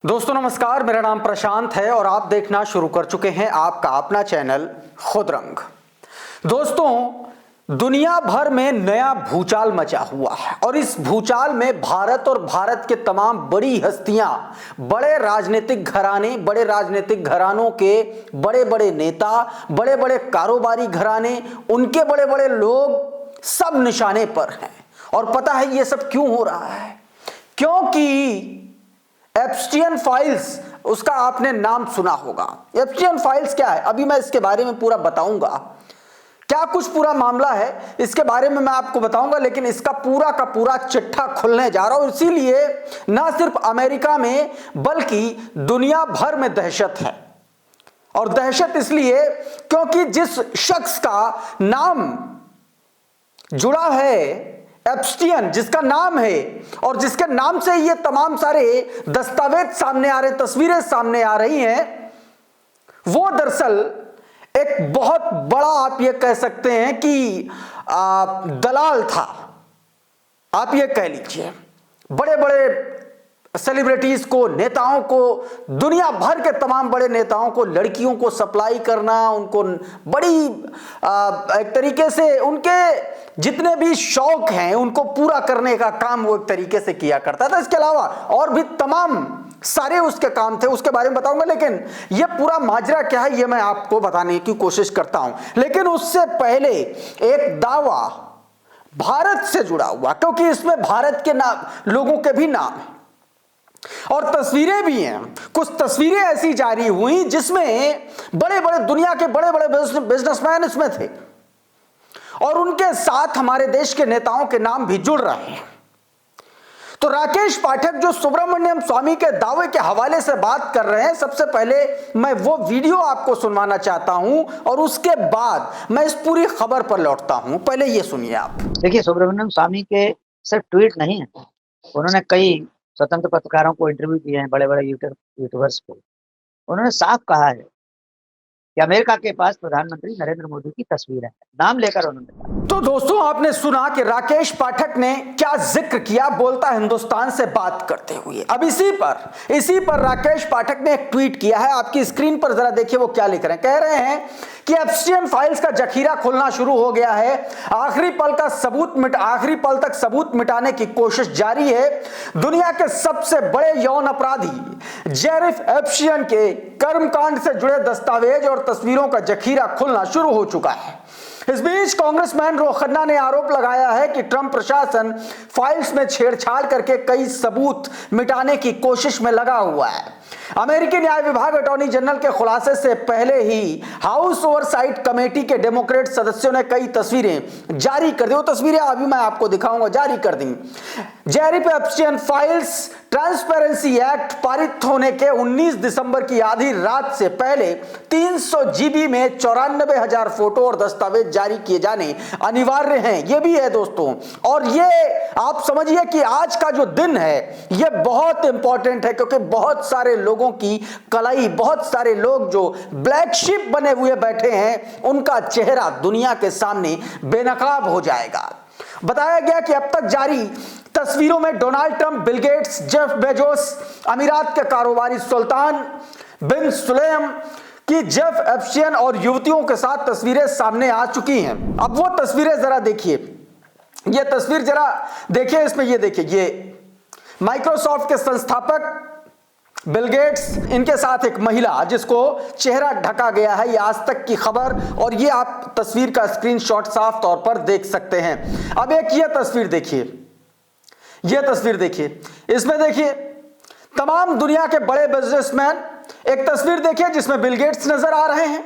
दोस्तों नमस्कार, मेरा नाम प्रशांत है और आप देखना शुरू कर चुके हैं आपका अपना चैनल खुद रंग। दोस्तों दुनिया भर में नया भूचाल मचा हुआ है और इस भूचाल में भारत और भारत के तमाम बड़ी हस्तियां, बड़े राजनीतिक घराने, बड़े राजनीतिक घरानों के बड़े बड़े नेता, बड़े बड़े कारोबारी घराने, उनके बड़े बड़े लोग सब निशाने पर हैं। और पता है ये सब क्यों हो रहा है? क्योंकि एप्स्टीन फाइल्स, उसका आपने नाम सुना होगा। एप्स्टीन फाइल्स क्या है, अभी मैं इसके बारे में पूरा बताऊंगा। क्या कुछ पूरा मामला है इसके बारे में मैं आपको बताऊंगा, लेकिन इसका पूरा का पूरा चिट्ठा खुलने जा रहा हूं। इसीलिए ना सिर्फ अमेरिका में बल्कि दुनिया भर में दहशत है। और दहशत इसलिए क्योंकि जिस शख्स का नाम जुड़ा है एप्स्टीन, जिसका नाम है और जिसके नाम से ये तमाम सारे दस्तावेज सामने आ रहे, तस्वीरें सामने आ रही हैं, वो दरअसल एक बहुत बड़ा, आप ये कह सकते हैं कि दलाल था, आप ये कह लीजिए। बड़े बड़े सेलिब्रिटीज को, नेताओं को, दुनिया भर के तमाम बड़े नेताओं को, लड़कियों को सप्लाई करना, उनको बड़ी एक तरीके से उनके जितने भी शौक हैं उनको पूरा करने का काम वो एक तरीके से किया करता था। इसके अलावा और भी तमाम सारे उसके काम थे, उसके बारे में बताऊंगा। लेकिन ये पूरा माजरा क्या है ये मैं आपको बताने की कोशिश करता हूं। लेकिन उससे पहले एक दावा भारत से जुड़ा हुआ, क्योंकि इसमें भारत के नाम, लोगों के भी नाम है और तस्वीरें भी हैं। कुछ तस्वीरें ऐसी जारी हुई जिसमें बड़े बड़े दुनिया के बड़े बड़े बिजनेसमैन इसमें थे और उनके साथ हमारे देश के नेताओं के नाम भी जुड़ रहे हैं। तो राकेश पाठक जो सुब्रमण्यम स्वामी के दावे के हवाले से बात कर रहे हैं, सबसे पहले मैं वो वीडियो आपको सुनवाना चाहता हूं और उसके बाद मैं इस पूरी खबर पर लौटता हूं। पहले ये सुनिए आप। देखिए, सुब्रमण्यम स्वामी के सिर्फ ट्वीट नहीं है, उन्होंने कई स्वतंत्र पत्रकारों को इंटरव्यू दिए हैं, बड़े बड़े यूट्यूबर्स को। उन्होंने साफ कहा है कि अमेरिका के पास प्रधानमंत्री नरेंद्र मोदी की तस्वीर है, नाम लेकर उन्होंने कहा। तो दोस्तों आपने सुना कि राकेश पाठक ने क्या जिक्र किया, बोलता हिंदुस्तान से बात करते हुए। अब इसी पर राकेश पाठक ने एक ट्वीट किया है, आपकी स्क्रीन पर जरा देखिए वो क्या लिख रहे हैं। कह रहे हैं कि एप्स्टीन फाइल्स का जखीरा खुलना शुरू हो गया है, आखिरी पल तक सबूत मिटाने की कोशिश जारी है। दुनिया के सबसे बड़े यौन अपराधी जेरिफ एप्स्टीन के कर्मकांड से जुड़े दस्तावेज और तस्वीरों का जखीरा खुलना शुरू हो चुका है। इस बीच कांग्रेसमैन रो खन्ना ने आरोप लगाया है कि ट्रंप प्रशासन फाइल्स में छेड़छाड़ करके कई सबूत मिटाने की कोशिश में लगा हुआ है। अमेरिकी न्याय विभाग अटॉर्नी जनरल के खुलासे से पहले ही हाउस ओवरसाइट कमेटी के डेमोक्रेट सदस्यों ने कई तस्वीरें जारी कर दी। वो तस्वीरें अभी मैं आपको दिखाऊंगा, जारी कर दी। जेरिफ एप्स्टीन फाइल्स ट्रांसपेरेंसी एक्ट पारित होने के 19 दिसंबर की आधी रात से पहले 300 जीबी में 94,000 फोटो और दस्तावेज जारी किए जाने अनिवार्य हैं। ये भी है दोस्तों, और ये आप समझिए कि आज का जो दिन है ये बहुत इंपॉर्टेंट है, क्योंकि बहुत सारे लोगों की कलाई, बहुत सारे लोग जो ब्लैक शिप बने हुए बैठे हैं, उनका चेहरा दुनिया के सामने बेनकाब हो जाएगा। बताया गया कि अब तक जारी तस्वीरों में Donald Trump, Bill Gates, Jeff Bezos, अमीरात के कारोबारी सुल्तान बिन सुलेम की जेफ एप्स्टीन और युवतियों के साथ तस्वीरें सामने आ चुकी हैं। अब वो तस्वीरें जरा देखिए, ये तस्वीर जरा देखिए, इसमें ये देखिए, ये माइक्रोसॉफ्ट के संस्थापक बिल गेट्स, इनके साथ एक महिला जिसको चेहरा ढका गया है, ये आज तक की खबर। और ये आप तस्वीर का स्क्रीनशॉट साफ तौर पर देख सकते हैं। अब एक ये तस्वीर देखिए, ये तस्वीर देखिए, इसमें देखिए तमाम दुनिया के बड़े बिजनेसमैन। एक तस्वीर देखिए जिसमें बिल गेट्स नजर आ रहे हैं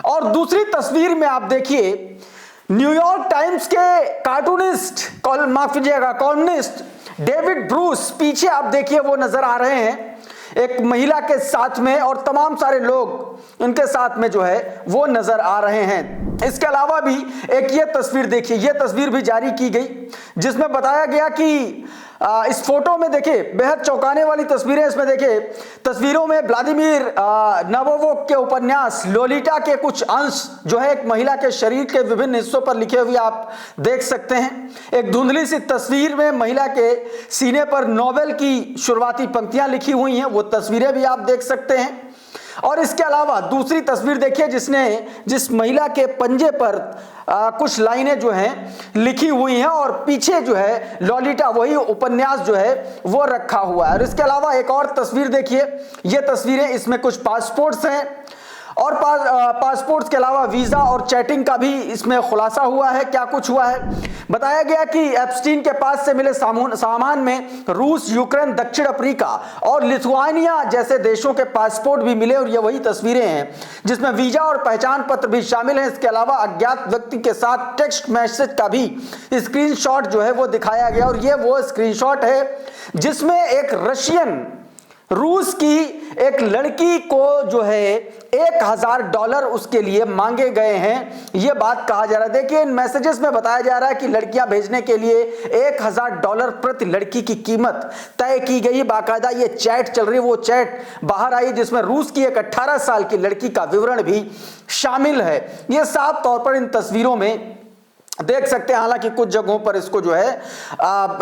और दूसरी तस्वीर में आप देखिए न्यूयॉर्क टाइम्स के कार्टूनिस्ट, कॉलमनिस्ट डेविड ब्रूस, पीछे आप देखिए वो नजर आ रहे हैं एक महिला के साथ में, और तमाम सारे लोग इनके साथ में जो है वो नजर आ रहे हैं। इसके अलावा भी एक ये तस्वीर देखिए, ये तस्वीर भी जारी की गई जिसमें बताया गया कि इस फोटो में देखिए बेहद चौंकाने वाली तस्वीरें इसमें देखिए। तस्वीरों में व्लादिमीर नबोकोव के उपन्यास लोलिटा के कुछ अंश जो है एक महिला के शरीर के विभिन्न हिस्सों पर लिखे हुए आप देख सकते हैं। एक धुंधली सी तस्वीर में महिला के सीने पर नोवेल की शुरुआती पंक्तियां लिखी हुई हैं, वो तस्वीरें भी आप देख सकते हैं। और इसके अलावा दूसरी तस्वीर देखिए जिस महिला के पंजे पर कुछ लाइनें जो हैं लिखी हुई हैं और पीछे जो है लोलिटा वही उपन्यास जो है वो रखा हुआ है। और इसके अलावा एक और तस्वीर देखिए, ये तस्वीरें इसमें कुछ पासपोर्ट्स हैं और पासपोर्ट्स के अलावा वीजा और चैटिंग का भी इसमें खुलासा हुआ है। क्या कुछ हुआ है, बताया गया कि एप्स्टीन के पास से मिले सामान में रूस, यूक्रेन, दक्षिण अफ्रीका और लिथुआनिया जैसे देशों के पासपोर्ट भी मिले और ये वही तस्वीरें हैं जिसमें वीजा और पहचान पत्र भी शामिल हैं। इसके अलावा अज्ञात व्यक्ति के साथ टेक्स्ट मैसेज का भी स्क्रीनशॉट जो है वो दिखाया गया और ये वो स्क्रीनशॉट है जिसमें एक रशियन रूस की एक लड़की को जो है $1000 उसके लिए मांगे गए हैं, ये बात कहा जा रहा है। देखिए इन मैसेजेस में बताया जा रहा है कि लड़कियां भेजने के लिए $1000 प्रति लड़की की कीमत तय की गई। बाकायदा ये चैट चल रही है, वो चैट बाहर आई जिसमें रूस की एक 18 साल की लड़की का विवरण भी शामिल है। ये साफ तौर पर इन तस्वीरों में देख सकते हैं। हालांकि कुछ जगहों पर इसको जो है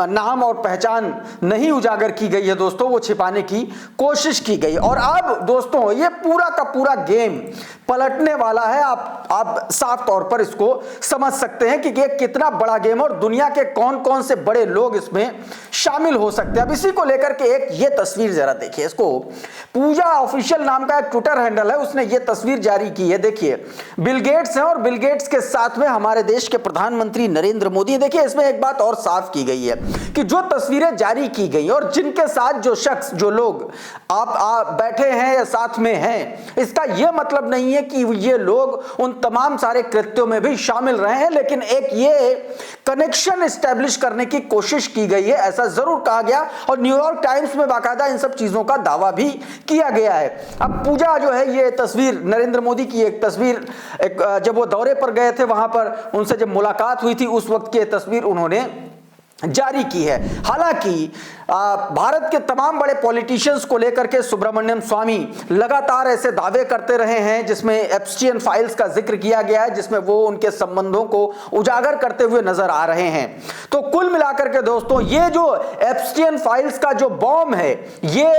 नाम और पहचान नहीं उजागर की गई है दोस्तों, वो छिपाने की कोशिश की गई। और अब दोस्तों ये पूरा का पूरा गेम पलटने वाला है। आप साफ तौर पर इसको समझ सकते हैं कि ये कितना बड़ा गेम और दुनिया के कौन कौन से बड़े लोग इसमें शामिल हो सकते हैं। अब इसी को लेकर के एक ये तस्वीर जरा देखिए, इसको पूजा ऑफिशियल नाम का एक ट्विटर हैंडल है, उसने ये तस्वीर जारी की है। देखिए बिल गेट्स हैं और बिल गेट्स के साथ में हमारे देश के प्रधानमंत्री नरेंद्र मोदी। देखिए इसमें एक बात और साफ की गई है कि जो तस्वीरें जारी की गई और जिनके साथ जो शख्स जो लोग आप बैठे हैं या साथ में हैं, इसका यह मतलब नहीं है कि ये लोग उन तमाम सारे कृत्यों में भी शामिल रहे हैं, लेकिन एक ये कनेक्शन एस्टेब्लिश करने की कोशिश की गई है, ऐसा जरूर कहा गया। और न्यूयॉर्क टाइम्स में बाकायदा इन सब चीजों का दावा भी किया गया है। अब पूजा जो है ये तस्वीर नरेंद्र मोदी की एक तस्वीर जब वो दौरे पर गए थे वहां पर उनसे जब मुलाकात हुई थी उस वक्त की तस्वीर उन्होंने जारी की है। हालांकि भारत के तमाम बड़े पॉलिटिशियंस को लेकर के सुब्रमण्यम स्वामी लगातार ऐसे दावे करते रहे हैं जिसमें एप्स्टीन फाइल्स का जिक्र किया गया है, जिसमें वो उनके संबंधों को उजागर करते हुए नजर आ रहे हैं। तो कुल मिलाकर के दोस्तों ये जो एप्स्टीन फाइल्स का जो बॉम्ब है ये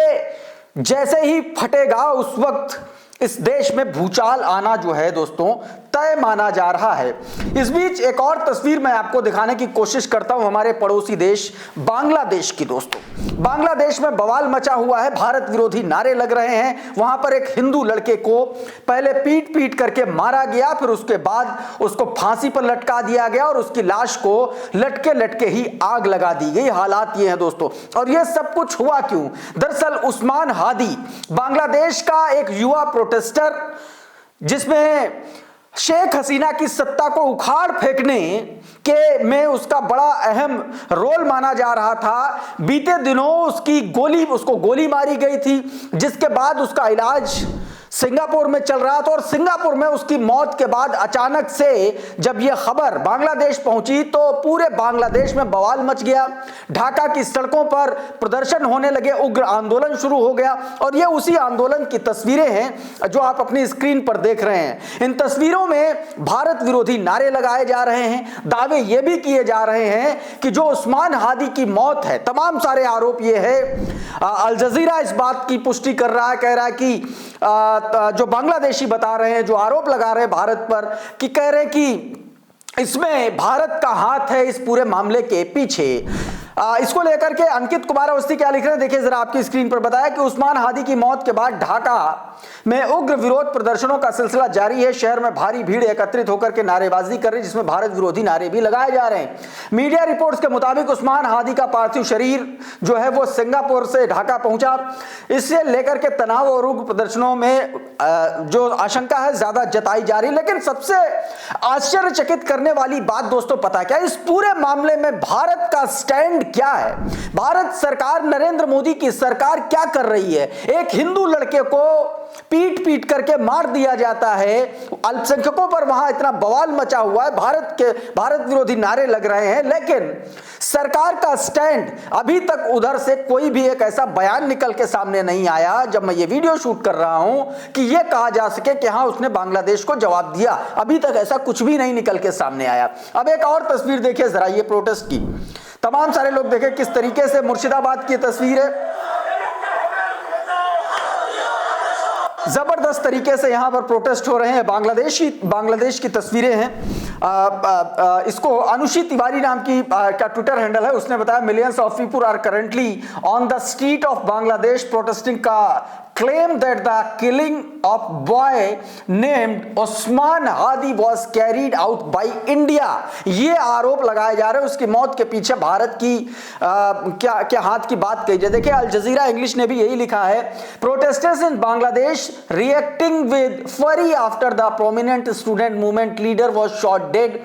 जैसे ही फटेगा उस वक्त इस देश में भूचाल आना जो है दोस्तों तय माना जा रहा है। इस बीच एक और तस्वीर मैं आपको दिखाने की कोशिश करता हूं हमारे पड़ोसी देश बांग्लादेश की। दोस्तों बांग्लादेश में बवाल मचा हुआ है, भारत विरोधी नारे लग रहे हैं। वहां पर एक हिंदू लड़के को पहले पीट पीट करके मारा गया, फिर उसके बाद उसको फांसी पर लटका दिया गया और उसकी लाश को लटके लटके ही आग लगा दी गई। हालात ये हैं दोस्तों, और ये सब कुछ हुआ क्यों? दरअसल उस्मान हादी बांग्लादेश का एक युवा प्रोटेस्टर जिसमें शेख हसीना की सत्ता को उखाड़ फेंकने के में उसका बड़ा अहम रोल माना जा रहा था। बीते दिनों उसको गोली मारी गई थी, जिसके बाद उसका इलाज सिंगापुर में चल रहा था और सिंगापुर में उसकी मौत के बाद अचानक से जब यह खबर बांग्लादेश पहुंची तो पूरे बांग्लादेश में बवाल मच गया। ढाका की सड़कों पर प्रदर्शन होने लगे, उग्र आंदोलन शुरू हो गया और यह उसी आंदोलन की तस्वीरें हैं जो आप अपनी स्क्रीन पर देख रहे हैं। इन तस्वीरों में भारत विरोधी नारे लगाए जा रहे हैं, दावे ये भी किए जा रहे हैं कि जो उस्मान हादी की मौत है, तमाम सारे आरोप ये है। अल जजीरा इस बात की पुष्टि कर रहा है, कह रहा है कि जो बांग्लादेशी बता रहे हैं, जो आरोप लगा रहे हैं भारत पर, कि कह रहे हैं कि इसमें भारत का हाथ है इस पूरे मामले के पीछे। इसको लेकर के अंकित कुमार अवस्थी क्या लिख रहे हैं देखिए जरा आपकी स्क्रीन पर। बताया कि उस्मान हादी की मौत के बाद ढाका में उग्र विरोध प्रदर्शनों का सिलसिला जारी है। शहर में भारी भीड़ एकत्रित होकर के नारेबाजी कर रही है, जिसमें भारत विरोधी नारे भी लगाए जा रहे हैं। मीडिया रिपोर्ट्स के मुताबिक उस्मान हादी का पार्थिव शरीर जो है वो सिंगापुर से ढाका पहुंचा। इससे लेकर के तनाव और उग्र प्रदर्शनों में जो आशंका है ज्यादा जताई जा रही। लेकिन सबसे आश्चर्यचकित करने वाली बात दोस्तों पता क्या, इस पूरे मामले में भारत का स्टैंड क्या है? भारत सरकार, नरेंद्र मोदी की सरकार क्या कर रही है? एक हिंदू लड़के को पीट पीट करके मार दिया जाता है, अल्पसंख्यकों पर वहां इतना बवाल मचा हुआ है, भारत विरोधी नारे लग रहे हैं, लेकिन सरकार का स्टैंड अभी तक उधर से कोई भी एक ऐसा बयान निकल के सामने नहीं आया जब मैं ये वीडियो शूट कर रहा हूं कि यह कहा जा सके कि हां उसने बांग्लादेश को जवाब दिया। अभी तक ऐसा कुछ भी नहीं निकल के सामने आया। अब एक और तस्वीर देखिए जरा, ये प्रोटेस्ट की, तमाम सारे लोग देखें किस तरीके से, मुर्शिदाबाद की तस्वीर है, जबरदस्त तरीके से यहां पर प्रोटेस्ट हो रहे हैं। बांग्लादेश की तस्वीरें हैं। इसको अनुषी तिवारी नाम की का ट्विटर हैंडल है, उसने बताया millions of people are currently on the street of Bangladesh protesting का claim that the killing of boy named Osman Hadi was carried out by India। ये आरोप लगाए जा रहे हैं उसकी मौत के पीछे भारत की क्या हाथ की बात कही जाए। देखिए अल जजीरा इंग्लिश ने भी यही लिखा है, protesters in Bangladesh reacting with fury after the prominent student movement leader was shot dead,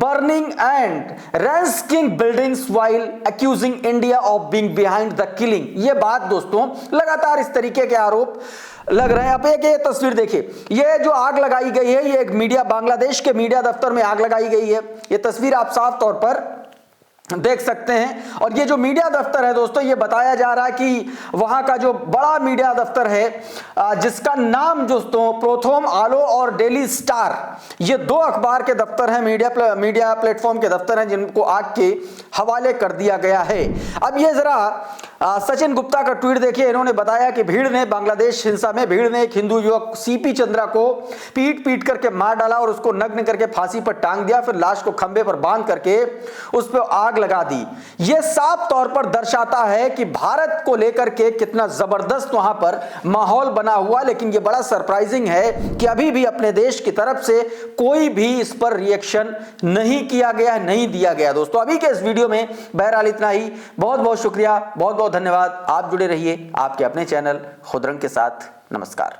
burning and ransacking buildings while accusing India of being behind the killing। ये बात दोस्तों लगातार इस तरीके के आरोप लग रहे हैं। अब एक ये तस्वीर देखिए, ये जो आग लगाई गई है, ये एक मीडिया, बांग्लादेश के मीडिया दफ्तर में आग लगाई गई है। ये तस्वीर आप साफ तौर पर देख सकते हैं। और ये जो मीडिया दफ्तर है दोस्तों, ये बताया जा रहा है कि वहां का जो बड़ा मीडिया दफ्तर है जिसका नाम दोस्तों प्रोथोम आलो और डेली स्टार, ये दो अखबार के दफ्तर हैं, मीडिया प्लेटफॉर्म के दफ्तर हैं जिनको आग के हवाले कर दिया गया है। अब ये जरा सचिन गुप्ता का ट्वीट देखिए, इन्होंने बताया कि भीड़ ने बांग्लादेश हिंसा में भीड़ ने एक हिंदू युवक सीपी चंद्रा को पीट पीट करके मार डाला और उसको नग्न करके फांसी पर टांग दिया, फिर लाश को खंबे पर बांध करके उस पर आग लगा दी। यह साफ तौर पर दर्शाता है कि भारत को लेकर के कितना जबरदस्त वहां पर माहौल बना हुआ। लेकिन यह बड़ा सरप्राइजिंग है कि अभी भी अपने देश की तरफ से कोई भी इस पर रिएक्शन नहीं किया गया, नहीं दिया गया। दोस्तों अभी के इस वीडियो में बहरहाल इतना ही। बहुत बहुत शुक्रिया, बहुत बहुत धन्यवाद। आप जुड़े रहिए आपके अपने चैनल खुदरंग के साथ। नमस्कार।